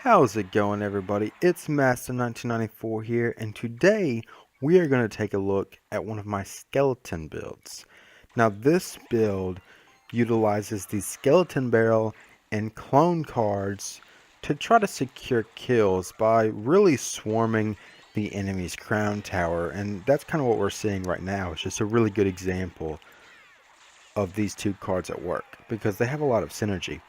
How's it going, everybody? It's Master1994 here, and today we are going to take a look at one of my skeleton builds. Now, this build utilizes the skeleton barrel and clone cards to try to secure kills by really swarming the enemy's crown tower, and that's kind of what we're seeing right now. It's just a really good example of these two cards at work because they have a lot of synergy.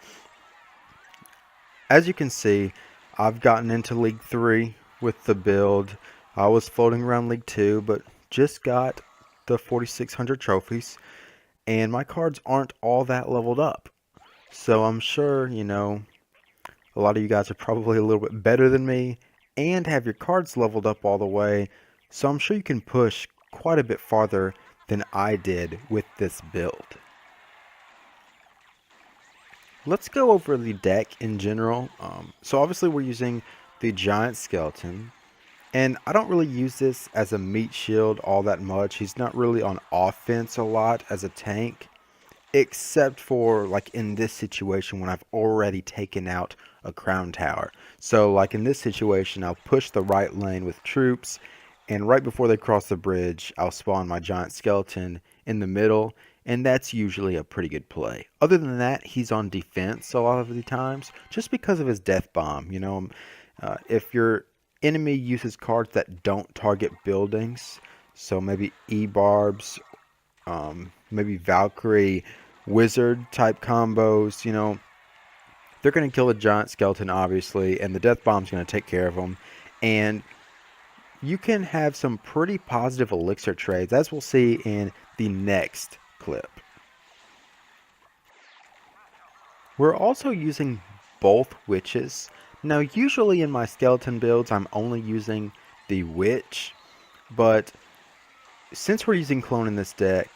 As you can see, I've gotten into League 3 with the build. I was floating around League 2, but just got the 4,600 trophies, and my cards aren't all that leveled up. So I'm sure, a lot of you guys are probably a little bit better than me and have your cards leveled up all the way, so I'm sure you can push quite a bit farther than I did with this build. Let's go over the deck in general. So obviously we're using the giant skeleton, and I don't really use this as a meat shield all that much. He's not really on offense a lot as a tank, except for like in this situation when I've already taken out a crown tower. So like in this situation, I'll push the right lane with troops, and right before they cross the bridge, I'll spawn my giant skeleton in the middle, and that's usually a pretty good play. Other than that, he's on defense a lot of the times, just because of his death bomb. If your enemy uses cards that don't target buildings, so maybe E-barbs, maybe Valkyrie, wizard type combos, they're going to kill a giant skeleton, obviously, and the death bomb's going to take care of them. And you can have some pretty positive elixir trades, as we'll see in the next clip. We're also using both witches. Now, usually in my skeleton builds, I'm only using the witch, but since we're using clone in this deck,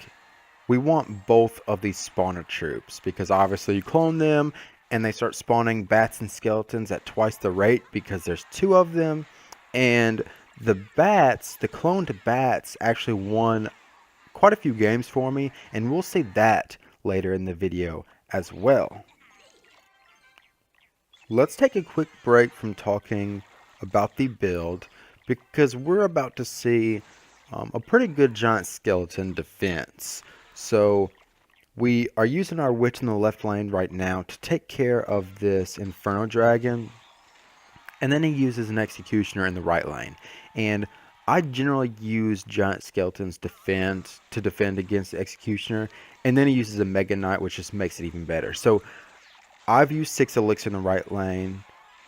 we want both of these spawner troops, because obviously you clone them and they start spawning bats and skeletons at twice the rate because there's two of them, and the bats, the cloned bats, actually won quite a few games for me, and we'll see that later in the video as well. Let's take a quick break from talking about the build, because we're about to see a pretty good giant skeleton defense. So we are using our witch in the left lane right now to take care of this inferno dragon, and then he uses an executioner in the right lane. And I generally use giant skeletons to defend against the executioner, and then he uses a mega knight, which just makes it even better. So I've used 6 elixir in the right lane,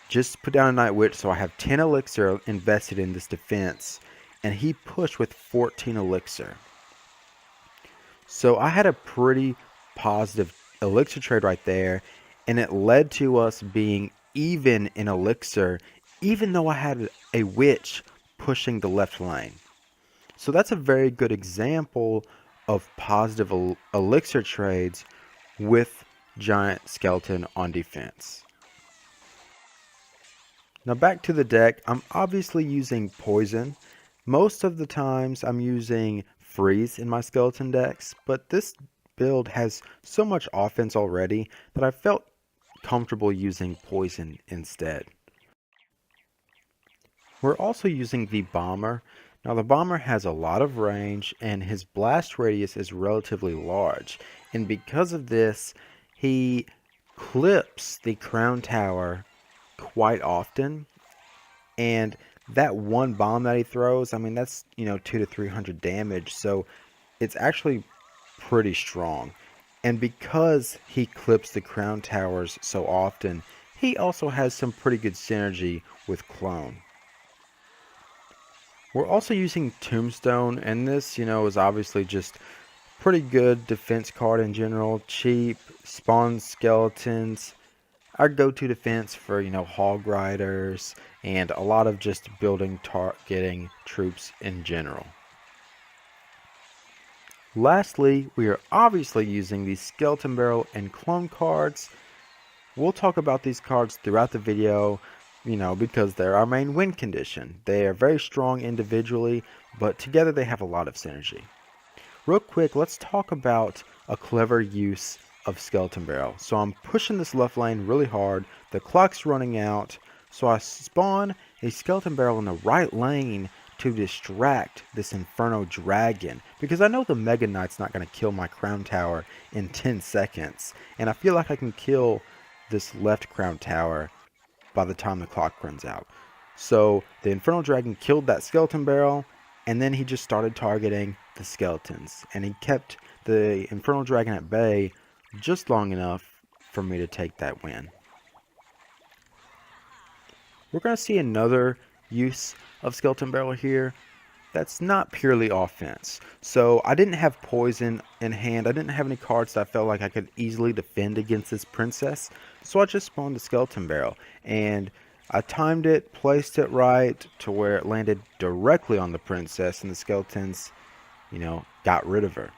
just put down a night witch, so I have 10 elixir invested in this defense, and he pushed with 14 elixir. So I had a pretty positive elixir trade right there, and it led to us being even in elixir, even though I had a witch pushing the left lane. So that's a very good example of positive elixir trades with giant skeleton on defense. Now back to the deck, I'm obviously using poison. Most of the times I'm using freeze in my skeleton decks, but this build has so much offense already that I felt comfortable using poison instead. We're also using the bomber. Now the bomber has a lot of range, and his blast radius is relatively large, and because of this he clips the crown tower quite often, and that one bomb that he throws, I mean, that's 200 to 300 damage, so it's actually pretty strong. And because he clips the crown towers so often, he also has some pretty good synergy with clone. We're also using Tombstone, and this, is obviously just pretty good defense card in general. Cheap, spawn skeletons, our go-to defense for, hog riders, and a lot of just building targeting troops in general. Lastly, we are obviously using the skeleton barrel and clone cards. We'll talk about these cards throughout the video, because they're our main win condition. They are very strong individually, but together they have a lot of synergy. Real quick, let's talk about a clever use of skeleton barrel. So I'm pushing this left lane really hard. The clock's running out, So I spawn a skeleton barrel in the right lane to distract this Inferno Dragon, because I know the Mega Knight's not going to kill my Crown Tower in 10 seconds, and I feel like I can kill this left Crown Tower by the time the clock runs out. So the Infernal Dragon killed that skeleton barrel, and then he just started targeting the skeletons, and he kept the Infernal Dragon at bay just long enough for me to take that win. We're going to see another use of skeleton barrel here that's not purely offense. So I didn't have poison in hand. I didn't have any cards that I felt like I could easily defend against this princess. So I just spawned the skeleton barrel, and I timed it, placed it right to where it landed directly on the princess, and the skeletons, got rid of her.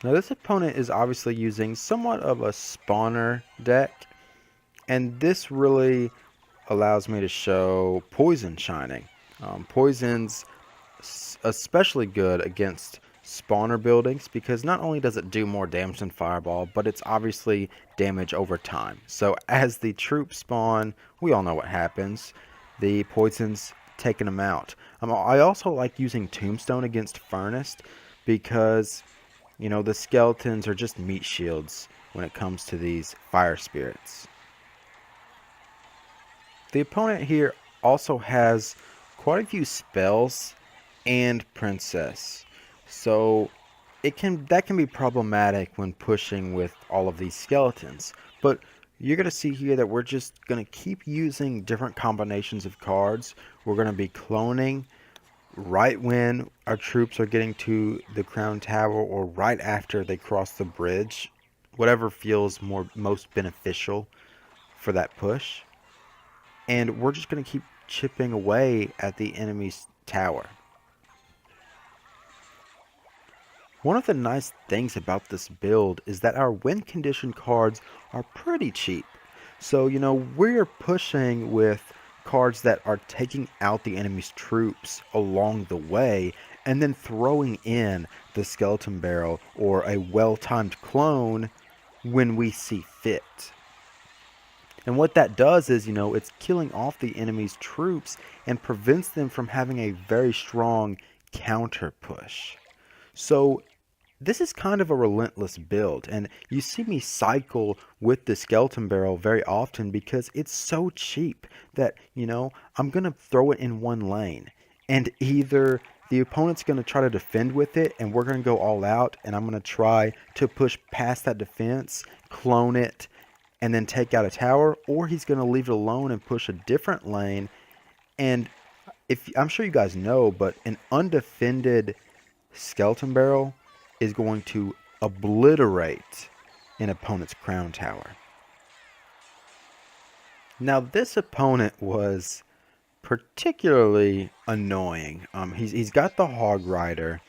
Now this opponent is obviously using somewhat of a spawner deck, and this really allows me to show poison shining. Poison's especially good against spawner buildings because not only does it do more damage than Fireball, but it's obviously damage over time. So as the troops spawn, we all know what happens. The poison's taking them out. I also like using Tombstone against Furnace because, the skeletons are just meat shields when it comes to these fire spirits. The opponent here also has quite a few spells and princess, so that can be problematic when pushing with all of these skeletons. But you're going to see here that we're just going to keep using different combinations of cards. We're going to be cloning right when our troops are getting to the Crown Tower or right after they cross the bridge, whatever feels most beneficial for that push. And we're just going to keep chipping away at the enemy's tower. One of the nice things about this build is that our win condition cards are pretty cheap. So, we're pushing with cards that are taking out the enemy's troops along the way and then throwing in the skeleton barrel or a well-timed clone when we see fit. And what that does is, it's killing off the enemy's troops and prevents them from having a very strong counter push. So this is kind of a relentless build, and you see me cycle with the skeleton barrel very often because it's so cheap that, I'm going to throw it in one lane. And either the opponent's going to try to defend with it and we're going to go all out, and I'm going to try to push past that defense, clone it, and then take out a tower, or he's going to leave it alone and push a different lane. And I'm sure you guys know, but an undefended skeleton barrel is going to obliterate an opponent's crown tower. Now this opponent was particularly annoying. He's got the Hog Rider,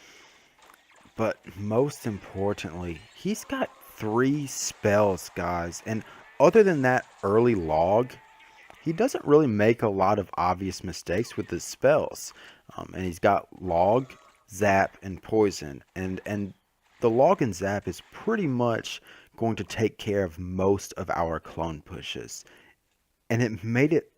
but most importantly, he's got 3 spells, guys, and other than that early log, he doesn't really make a lot of obvious mistakes with his spells. And he's got log, zap, and poison, and the log and zap is pretty much going to take care of most of our clone pushes, and it made it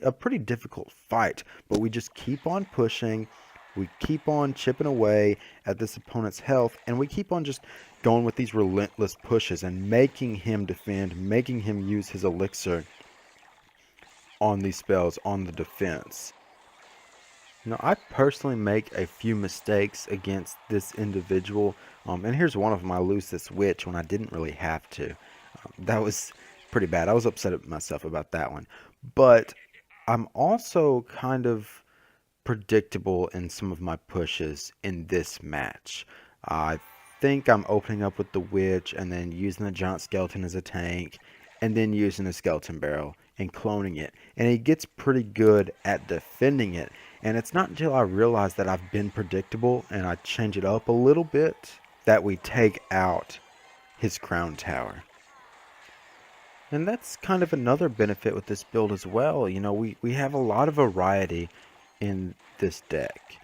a pretty difficult fight. But we just keep on pushing. We keep on chipping away at this opponent's health, and we keep on just going with these relentless pushes and making him defend, making him use his elixir on these spells on the defense. I personally make a few mistakes against this individual, and here's one of them. I lose this witch when I didn't really have to. That was pretty bad. I was upset at myself about that one. But I'm also kind of predictable in some of my pushes in this match. I think I'm opening up with the witch and then using the giant skeleton as a tank and then using the skeleton barrel and cloning it. And he gets pretty good at defending it. And it's not until I realize that I've been predictable and I change it up a little bit that we take out his crown tower. And that's kind of another benefit with this build as well. We have a lot of variety in this deck.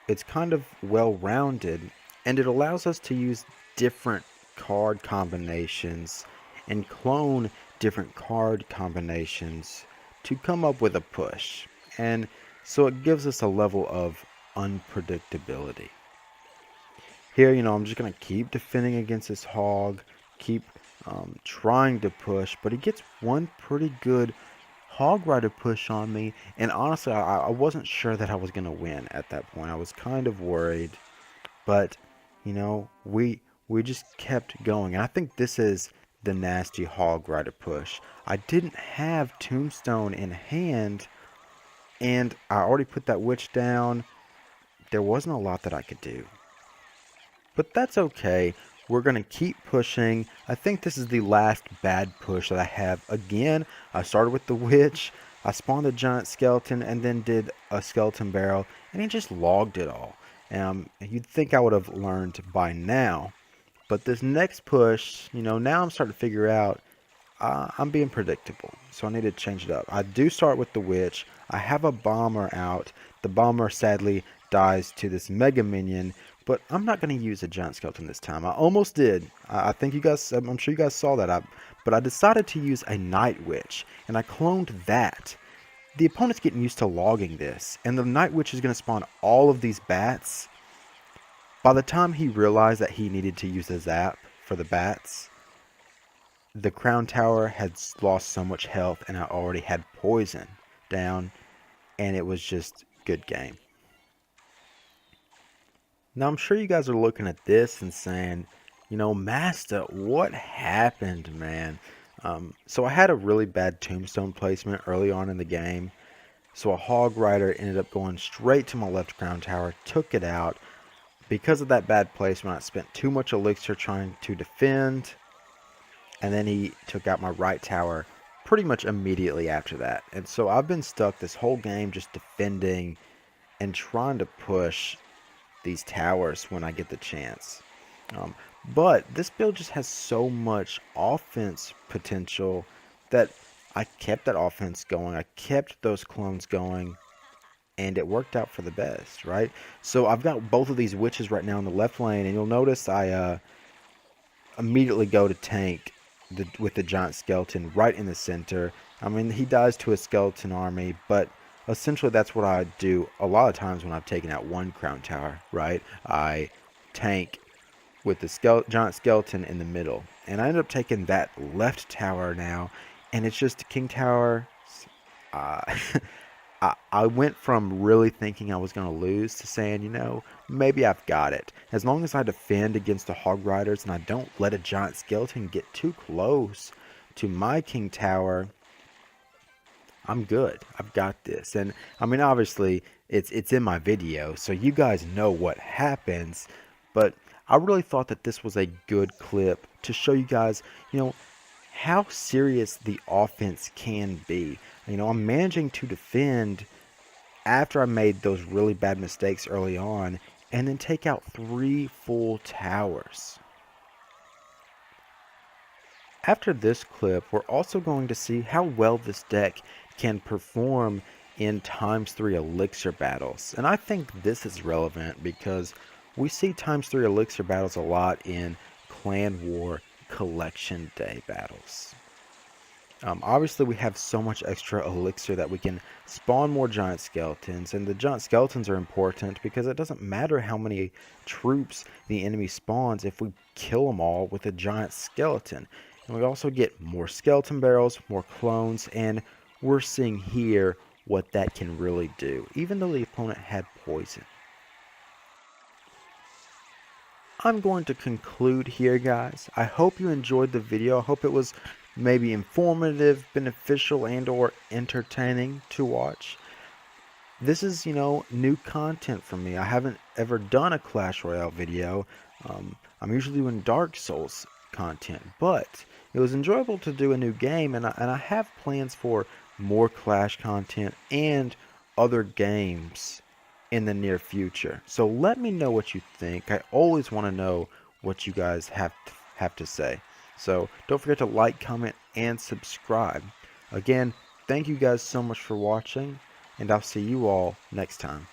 It's kind of well-rounded, and it allows us to use different card combinations and clone different card combinations to come up with a push. And so it gives us a level of unpredictability. Here, I'm just going to keep defending against this hog, keep trying to push, but he gets one pretty good hog rider push on me, and honestly, I wasn't sure that I was going to win at that point. I was kind of worried, but, we just kept going. And I think this is the nasty hog rider push. I didn't have Tombstone in hand, and I already put that witch down. There wasn't a lot that I could do. But that's okay. We're going to keep pushing. I think this is the last bad push that I have. Again, I started with the witch. I spawned a giant skeleton and then did a skeleton barrel. And he just logged it all. You'd think I would have learned by now. But this next push, now I'm starting to figure out I'm being predictable. So I need to change it up. I do start with the witch. I have a bomber out. The bomber sadly dies to this mega minion, but I'm not going to use a giant skeleton this time. I almost did. I think you guys, I'm sure you guys saw that. But I decided to use a night witch, and I cloned that. The opponent's getting used to logging this, and the night witch is going to spawn all of these bats. By the time he realized that he needed to use a zap for the bats, the crown tower had lost so much health, and I already had poison down, and it was just good game. Now, I'm sure you guys are looking at this and saying, Master, what happened, man? So I had a really bad tombstone placement early on in the game. So a hog rider ended up going straight to my left crown tower, took it out. Because of that bad placement, I spent too much elixir trying to defend. And then he took out my right tower pretty much immediately after that. And so I've been stuck this whole game just defending and trying to push these towers when I get the chance. But this build just has so much offense potential that I kept that offense going. I kept those clones going, and it worked out for the best, right? So I've got both of these witches right now in the left lane, and you'll notice I immediately go to tank with the giant skeleton right in the center. I mean, he dies to a skeleton army, but essentially that's what I do a lot of times when I've taken out one crown tower, right? I tank with the giant skeleton in the middle, and I end up taking that left tower now, and it's just king tower. I went from really thinking I was going to lose to saying, maybe I've got it. As long as I defend against the hog riders and I don't let a giant skeleton get too close to my king tower, I'm good. I've got this. And I mean, obviously it's in my video, so you guys know what happens, but I really thought that this was a good clip to show you guys, how serious the offense can be. I'm managing to defend after I made those really bad mistakes early on and then take out 3 full towers. After this clip, we're also going to see how well this deck can perform in ×3 elixir battles. And I think this is relevant because we see ×3 elixir battles a lot in clan war collection day battles. Obviously, we have so much extra elixir that we can spawn more giant skeletons, and the giant skeletons are important because it doesn't matter how many troops the enemy spawns if we kill them all with a giant skeleton. And we also get more skeleton barrels, more clones, and we're seeing here what that can really do, even though the opponent had poison. I'm going to conclude here, guys. I hope you enjoyed the video. I hope it was maybe informative, beneficial, and or entertaining to watch. This is, new content for me. I haven't ever done a Clash Royale video. I'm usually doing Dark Souls content, but it was enjoyable to do a new game, and I have plans for more Clash content and other games in the near future. So let me know what you think. I always want to know what you guys have to say. So don't forget to like, comment, and subscribe. Again, thank you guys so much for watching, and I'll see you all next time.